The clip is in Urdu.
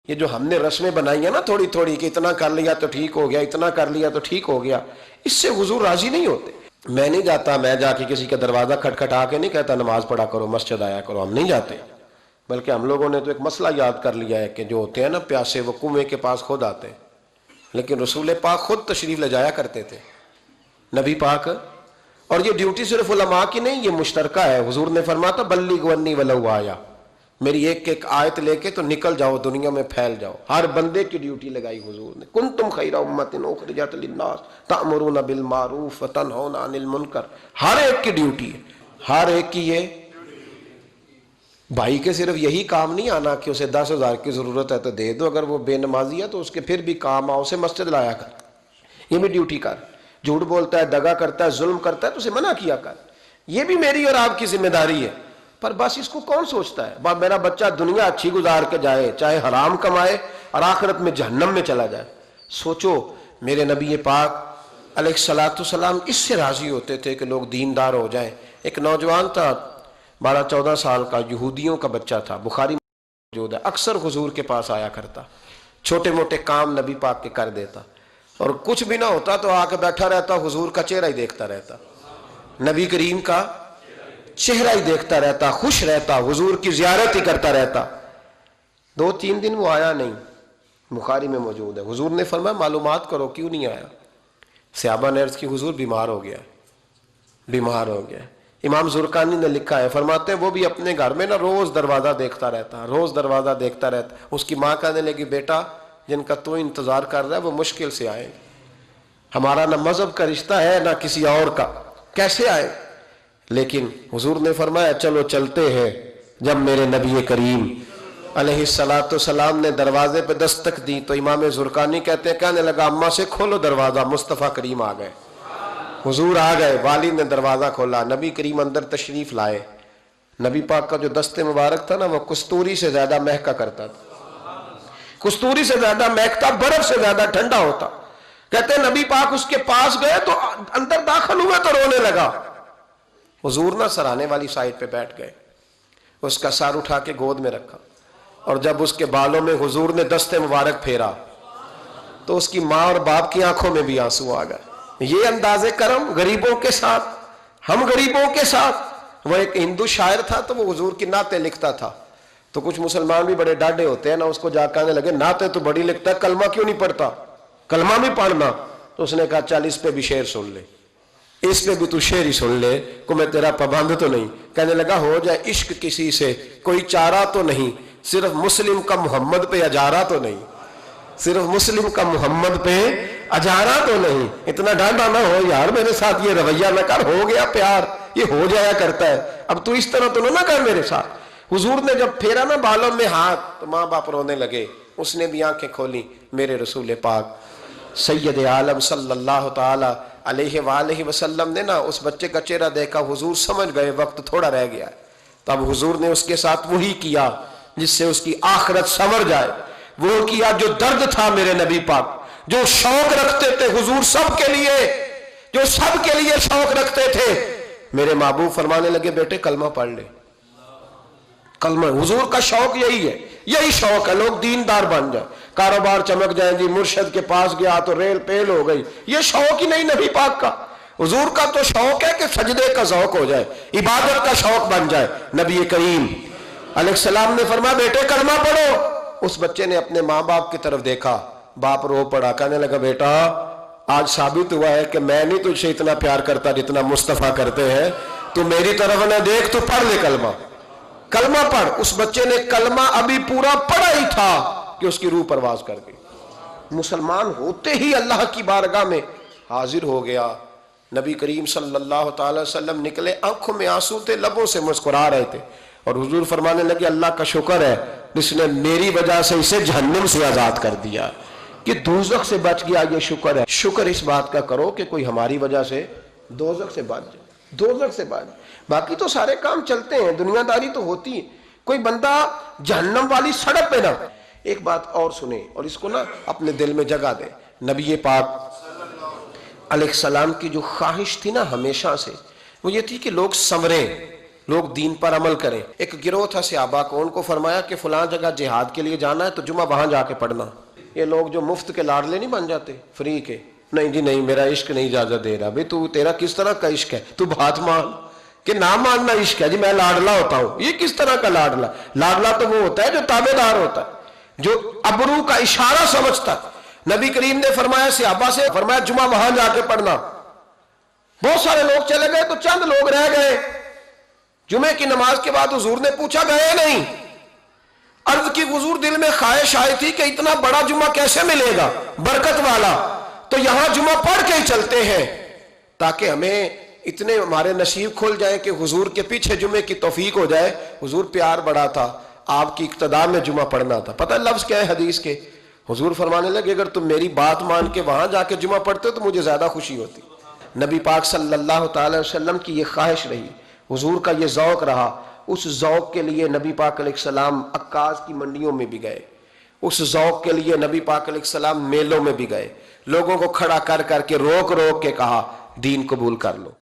یہ جو ہم نے رسمیں بنائی ہیں نا تھوڑی تھوڑی کہ اتنا کر لیا تو ٹھیک ہو گیا، اتنا کر لیا تو ٹھیک ہو گیا، اس سے حضور راضی نہیں ہوتے۔ میں نہیں جاتا، میں جا کے کسی کا دروازہ کھٹکھٹا کے نہیں کہتا نماز پڑھا کرو، مسجد آیا کرو، ہم نہیں جاتے۔ بلکہ ہم لوگوں نے تو ایک مسئلہ یاد کر لیا ہے کہ جو ہوتے ہیں نا پیاسے، وہ کنویں کے پاس خود آتے ہیں، لیکن رسول پاک خود تشریف لے جایا کرتے تھے، نبی پاک۔ اور یہ ڈیوٹی صرف علماء کی نہیں، یہ مشترکہ ہے۔ حضور نے فرمایا تھا بلغ عنی ولو آیا، میری ایک ایک آیت لے کے تو نکل جاؤ، دنیا میں پھیل جاؤ۔ ہر بندے کی ڈیوٹی لگائی حضور نے۔ کنتم خیر امۃ اخرجت للناس تأمرون بالمعروف وتنہون عن المنکر، ہر ایک کی ڈیوٹی ہے، ہر ایک کی۔ یہ بھائی کے صرف یہی کام نہیں آنا کہ اسے 10,000 کی ضرورت ہے تو دے دو، اگر وہ بے نمازی ہے تو اس کے پھر بھی کام آؤ، اسے مسجد لایا کر، یہ بھی ڈیوٹی کر۔ جھوٹ بولتا ہے، دغا کرتا ہے، ظلم کرتا ہے تو اسے منع کیا کر، یہ بھی میری اور آپ کی ذمہ داری ہے۔ پر بس اس کو کون سوچتا ہے؟ میرا بچہ دنیا اچھی گزار کے جائے، چاہے حرام کمائے اور آخرت میں جہنم میں چلا جائے۔ سوچو، میرے نبی پاک علیہ الصلوۃ والسلام اس سے راضی ہوتے تھے کہ لوگ دیندار ہو جائیں۔ ایک نوجوان تھا 12-14 سال کا، یہودیوں کا بچہ تھا، بخاری موجود ہے، اکثر حضور کے پاس آیا کرتا، چھوٹے موٹے کام نبی پاک کے کر دیتا، اور کچھ بھی نہ ہوتا تو آ کے بیٹھا رہتا، حضور کا چہرہ ہی دیکھتا رہتا، نبی کریم کا چہرہ ہی دیکھتا رہتا، خوش رہتا، حضور کی زیارت ہی کرتا رہتا۔ 2-3 دن وہ آیا نہیں، بخاری میں موجود ہے۔ حضور نے فرمایا معلومات کرو کیوں نہیں آیا؟ صحابہ نے عرض کی حضور بیمار ہو گیا، بیمار ہو گیا۔ امام زرقانی نے لکھا ہے، فرماتے ہیں وہ بھی اپنے گھر میں نا روز دروازہ دیکھتا رہتا، روز دروازہ دیکھتا رہتا۔ اس کی ماں کہنے لگی بیٹا جن کا تو انتظار کر رہا ہے وہ مشکل سے آئے، ہمارا نہ مذہب کا رشتہ ہے نہ کسی اور کا، کیسے آئے؟ لیکن حضور نے فرمایا چلو چلتے ہیں۔ جب میرے نبی کریم علیہ الصلوۃ والسلام نے دروازے پہ دستک دی تو امام زرقانی کہتے ہیں کہنے لگا اماں سے کھولو دروازہ، مصطفیٰ کریم آ گئے، حضور آ گئے۔ والد نے دروازہ کھولا، نبی کریم اندر تشریف لائے۔ نبی پاک کا جو دست مبارک تھا نا وہ کستوری سے زیادہ مہکا کرتا تھا، کستوری سے زیادہ مہکتا، برف سے زیادہ ٹھنڈا ہوتا۔ کہتے ہیں نبی پاک اس کے پاس گئے تو اندر داخل ہوئے تو رونے لگا۔ حضور نہ سرانے والی سائڈ پہ بیٹھ گئے، اس کا سر اٹھا کے گود میں رکھا، اور جب اس کے بالوں میں حضور نے دست مبارک پھیرا تو اس کی ماں اور باپ کی آنکھوں میں بھی آنسو آ گئے۔ یہ انداز کرم غریبوں کے ساتھ، ہم غریبوں کے ساتھ۔ وہ ایک ہندو شاعر تھا تو وہ حضور کی نعتیں لکھتا تھا، تو کچھ مسلمان بھی بڑے ڈاڈے ہوتے ہیں نا، اس کو جا کہنے لگے نعتیں تو بڑی لکھتا ہے، کلمہ کیوں نہیں پڑھتا؟ کلمہ بھی پڑھنا۔ تو اس نے کہا چل اس پہ بھی شعر سن لے، اس پہ بھی تو شعر ہی سن لے، کو میں تیرا پابند تو نہیں۔ کہنے لگا ہو جائے عشق کسی سے کوئی چارہ تو نہیں، صرف مسلم کا محمد پہ اجارہ تو نہیں، صرف مسلم کا محمد پہ اجارہ تو نہیں۔ اتنا ڈانٹا نہ ہو یار، میرے ساتھ یہ رویہ نہ کر، ہو گیا پیار، یہ ہو جایا کرتا ہے، اب تو اس طرح تو نہ کر میرے ساتھ۔ حضور نے جب پھیرا نا بالوں میں ہاتھ تو ماں باپ رونے لگے، اس نے بھی آنکھیں کھولی۔ میرے رسول پاک سید عالم صلی اللہ تعالی علیہ وآلہ وسلم نے نا اس بچے کا چہرہ دیکھا، حضور سمجھ گئے وقت تھوڑا رہ گیا ہے، تب حضور نے اس کے ساتھ وہی کیا جس سے اس کی آخرت سنور جائے، وہ کیا جو درد تھا میرے نبی پاک، جو شوق رکھتے تھے حضور سب کے لیے، جو سب کے لیے شوق رکھتے تھے۔ میرے محبوب فرمانے لگے بیٹے کلمہ پڑھ لے، کلمہ۔ حضور کا شوق یہی ہے، یہی شوق ہے لوگ دیندار بن جائیں، کاروبار چمک جائیں، جی مرشد کے پاس گیا تو ریل پیل ہو گئی، یہ شوق ہی نہیں نبی پاک کا۔ حضور کا تو شوق ہے کہ سجدے کا ذوق ہو جائے، عبادت کا شوق بن جائے۔ نبی کریم علیہ السلام نے فرمایا بیٹے کلمہ پڑھو۔ اس بچے نے اپنے ماں باپ کی طرف دیکھا، باپ رو پڑا، کہنے لگا بیٹا آج ثابت ہوا ہے کہ میں نہیں تجھ سے اتنا پیار کرتا جتنا مصطفیٰ کرتے ہیں، تو میری طرف نہ دیکھ، تو پڑھ لے کلمہ، کلمہ پڑھ۔ اس بچے نے کلمہ ابھی پورا پڑھا ہی تھا کہ اس کی روح پرواز کر گئی، مسلمان ہوتے ہی اللہ کی بارگاہ میں حاضر ہو گیا۔ نبی کریم صلی اللہ تعالی وسلم نکلے، آنکھوں میں آنسو تھے، لبوں سے مسکرا رہے تھے، اور حضور فرمانے لگے اللہ کا شکر ہے جس نے میری وجہ سے اسے جہنم سے آزاد کر دیا، کہ دوزخ سے بچ گیا، یہ شکر ہے۔ شکر اس بات کا کرو کہ کوئی ہماری وجہ سے دوزخ سے بچ جائے، دوزخ سے بچ جائے۔ باقی تو سارے کام چلتے ہیں، دنیا داری تو ہوتی ہے، کوئی بندہ جہنم والی سڑک پہ نہ۔ ایک بات اور سنیں اور اس کو نا اپنے دل میں جگہ دیں، نبی پاک علیہ السلام کی جو خواہش تھی نا ہمیشہ سے، وہ یہ تھی کہ لوگ سنوریں، لوگ دین پر عمل کریں. ایک گروہ تھا صحابہ کو، ان کو فرمایا کہ فلاں جگہ جہاد کے لیے جانا ہے تو جمعہ وہاں جا کے پڑھنا. یہ لوگ جو مفت کے لاڈلے نہیں بن جاتے، فری کے، نہیں جی نہیں میرا عشق نہیں اجازت دے رہا. بھئی تو تیرا کس طرح کا عشق ہے؟ تو بات مان کہ نہ ماننا عشق ہے جی میں لاڈلا ہوتا ہوں. یہ کس طرح کا لاڈلا؟ لاڈلا تو وہ ہوتا ہے جو تابع دار ہوتا ہے، جو ابرو کا اشارہ سمجھتا. نبی کریم نے فرمایا صحابہ سے، فرمایا جمعہ وہاں جا کے پڑھنا. بہت سارے لوگ چلے گئے تو چند لوگ رہ گئے. جمعے کی نماز کے بعد حضور نے پوچھا، گئے نہیں؟ عرض کی حضور دل میں خواہش آئی تھی کہ اتنا بڑا جمعہ کیسے ملے گا برکت والا، تو یہاں جمعہ پڑھ کے ہی چلتے ہیں تاکہ ہمیں اتنے ہمارے نصیب کھل جائیں کہ حضور کے پیچھے جمعے کی توفیق ہو جائے. حضور پیار بڑا تھا، آپ کی اقتداء میں جمعہ پڑھنا تھا. پتہ لفظ کیا ہے حدیث کے؟ حضور فرمانے لگے اگر تم میری بات مان کے وہاں جا کے جمعہ پڑھتے تو مجھے زیادہ خوشی ہوتی. نبی پاک صلی اللہ تعالی وسلم کی یہ خواہش رہی، حضور کا یہ ذوق رہا. اس ذوق کے لیے نبی پاک علیہ السلام عکاظ کی منڈیوں میں بھی گئے. اس ذوق کے لیے نبی پاک علیہ السلام میلوں میں بھی گئے. لوگوں کو کھڑا کر کر کے روک روک کے کہا دین قبول کر لو.